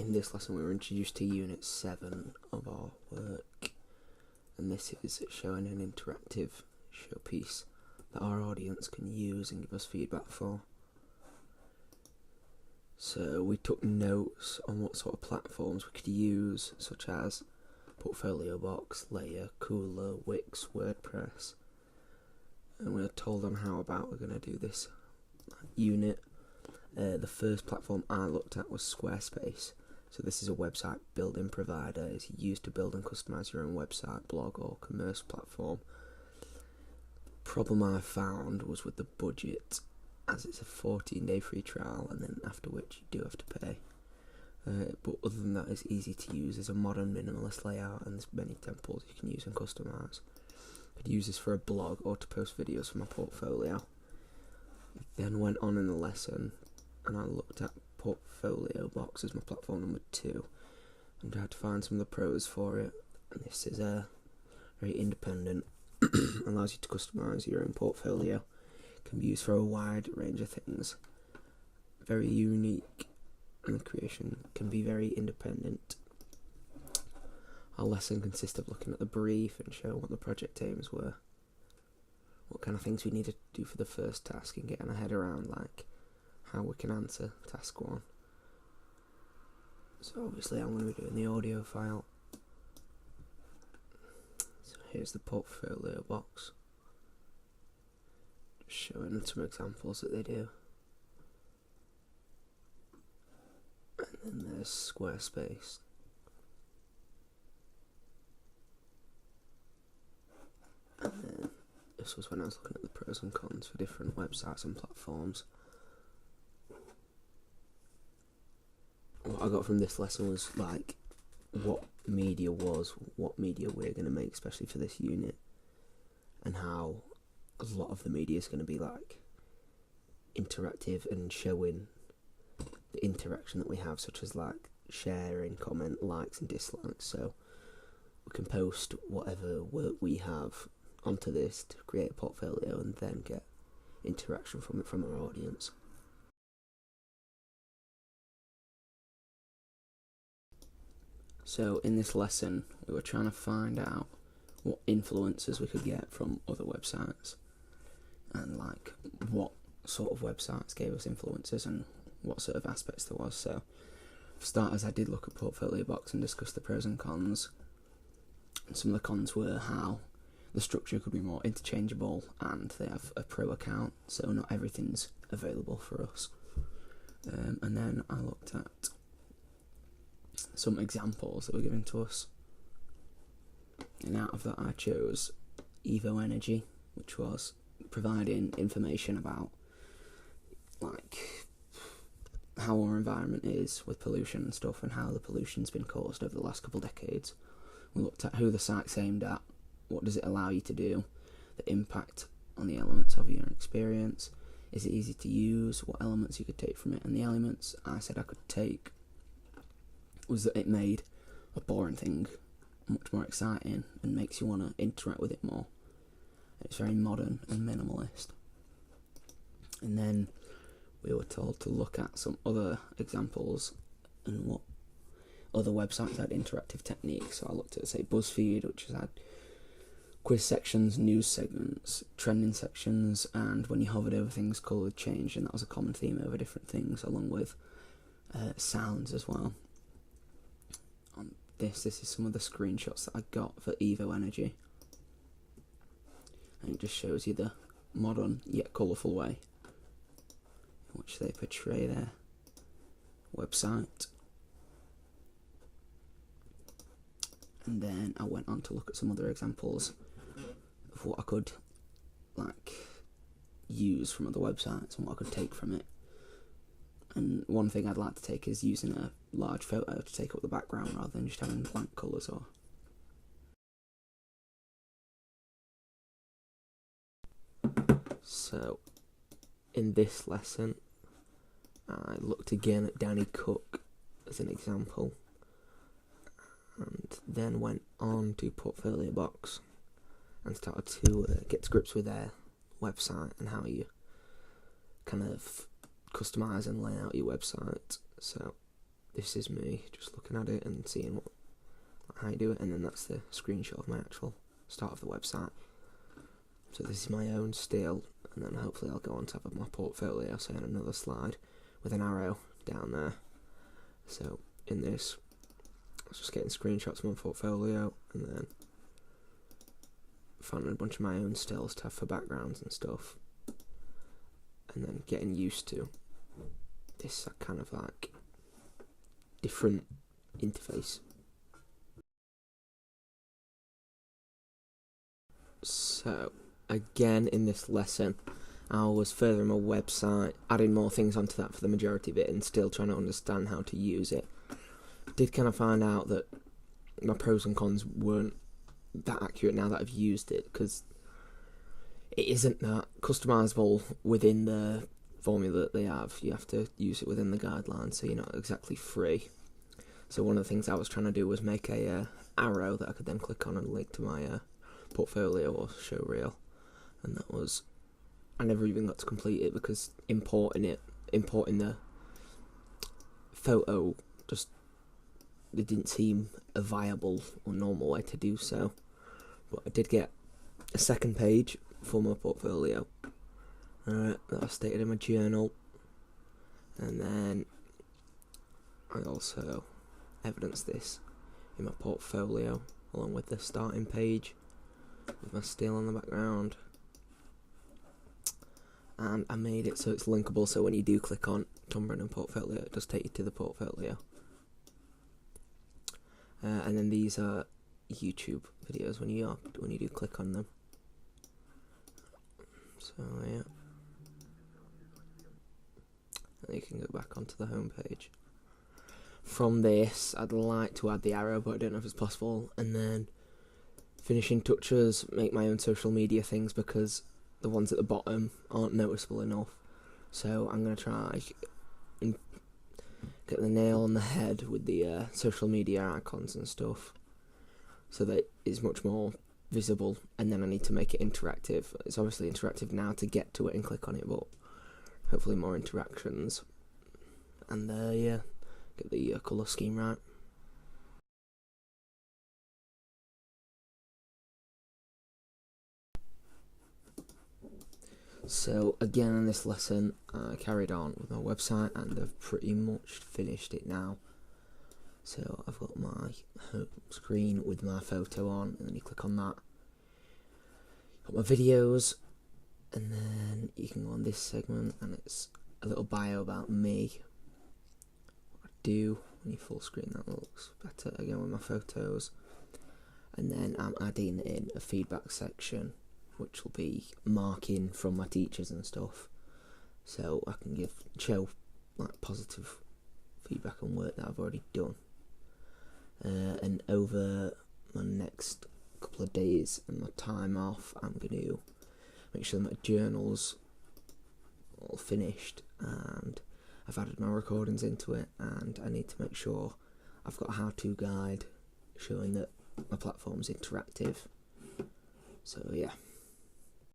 In this lesson we were introduced to Unit 7 of our work, and this is showing an interactive showpiece that our audience can use and give us feedback for. So we took notes on what sort of platforms we could use, such as Portfolio Box, Layer, Cooler, Wix, WordPress, and we were told on how about we're going to do this unit. The first platform I looked at was Squarespace. So this is a website building provider. It's used to build and customize your own website, blog or commerce platform. Problem I found was with the budget, as it's a 14-day free trial, and then after which you do have to pay. But other than that, it's easy to use. There's a modern minimalist layout and there's many templates you can use and customize. I could use this for a blog or to post videos for my portfolio. I then went on in the lesson and I looked at Portfolio Box as my platform number 2 and tried to find some of the pros for it. And this is very independent, allows you to customize your own portfolio, can be used for a wide range of things, very unique, and the creation can be very independent. Our lesson consists of looking at the brief and showing what the project aims were, what kind of things we needed to do for the first task, and getting our head around like how we can answer task 1. So obviously I'm going to be doing the audio file. So here's the Portfolio Box, just showing some examples that they do. And then there's Squarespace. And then this was when I was looking at the pros and cons for different websites and platforms. What I got from this lesson was like what media we're going to make, especially for this unit, and how a lot of the media is going to be like interactive and showing the interaction that we have, such as like sharing, comment, likes and dislikes. So we can post whatever work we have onto this to create a portfolio and then get interaction from it from our audience. So in this lesson we were trying to find out what influences we could get from other websites and like what sort of websites gave us influences and what sort of aspects there was. So for starters, I did look at Portfolio Box and discuss the pros and cons. And some of the cons were how the structure could be more interchangeable and they have a pro account, so not everything's available for us. And then I looked at some examples that were given to us, and out of that I chose Evo Energy, which was providing information about like how our environment is with pollution and stuff, and how the pollution's been caused over the last couple of decades. We looked at who the site's aimed at, what does it allow you to do, the impact on the elements of your experience, is it easy to use, what elements you could take from it, and the elements I said I could take was that it made a boring thing much more exciting and makes you want to interact with it more. It's very modern and minimalist. And then we were told to look at some other examples and what other websites had interactive techniques. So I looked at, say, BuzzFeed, which has had quiz sections, news segments, trending sections, and when you hovered over things, colour changed, and that was a common theme over different things, along with sounds as well. This is some of the screenshots that I got for Evo Energy, and it just shows you the modern yet colourful way in which they portray their website. And then I went on to look at some other examples of what I could like use from other websites and what I could take from it. And one thing I'd like to take is using a large photo to take up the background rather than just having blank colours. Or so in this lesson I looked again at Danny Cook as an example, and then went on to Portfolio Box and started to get to grips with their website and how you kind of customize and lay out your website. So this is me just looking at it and seeing how I do it, and then that's the screenshot of my actual start of the website. So this is my own still, and then hopefully I'll go on top of my portfolio, say on another slide with an arrow down there. So in this, I was just getting screenshots of my portfolio, and then finding a bunch of my own stills to have for backgrounds and stuff, and then getting used to this kind of like different interface. So again, in this lesson, I was furthering my website, adding more things onto that for the majority of it, and still trying to understand how to use it. Did kind of find out that my pros and cons weren't that accurate now that I've used it, because it isn't that customizable within the formula that they have. You have to use it within the guidelines, so you're not exactly free. So one of the things I was trying to do was make a arrow that I could then click on and link to my portfolio or show reel, and that was, I never even got to complete it because importing the photo, just it didn't seem a viable or normal way to do so. But I did get a second page for my portfolio that I stated in my journal, and then I also evidenced this in my portfolio along with the starting page with my still on the background, and I made it so it's linkable, so when you do click on Tom Brennan portfolio, it does take you to the portfolio. And then these are YouTube videos when you do click on them. So yeah, and you can go back onto the home page. From this, I'd like to add the arrow, but I don't know if it's possible, and then finishing touches, make my own social media things, because the ones at the bottom aren't noticeable enough. So I'm going to try and get the nail on the head with the social media icons and stuff, so that it's much more visible, and then I need to make it interactive. It's obviously interactive now to get to it and click on it, but hopefully more interactions. And yeah, get the colour scheme right. So again, in this lesson, I carried on with my website, and I've pretty much finished it now. So I've got my home screen with my photo on, and then you click on that. Got my videos, and then you can go on this segment, and it's a little bio about me, what I do. When you full screen, that looks better again with my photos. And then I'm adding in a feedback section, which will be marking from my teachers and stuff, so I can show like positive feedback on work that I've already done. And over my next couple of days and my time off, I'm going to make sure that my journal's all finished, and I've added my recordings into it, and I need to make sure I've got a how-to guide showing that my platform's interactive. So yeah.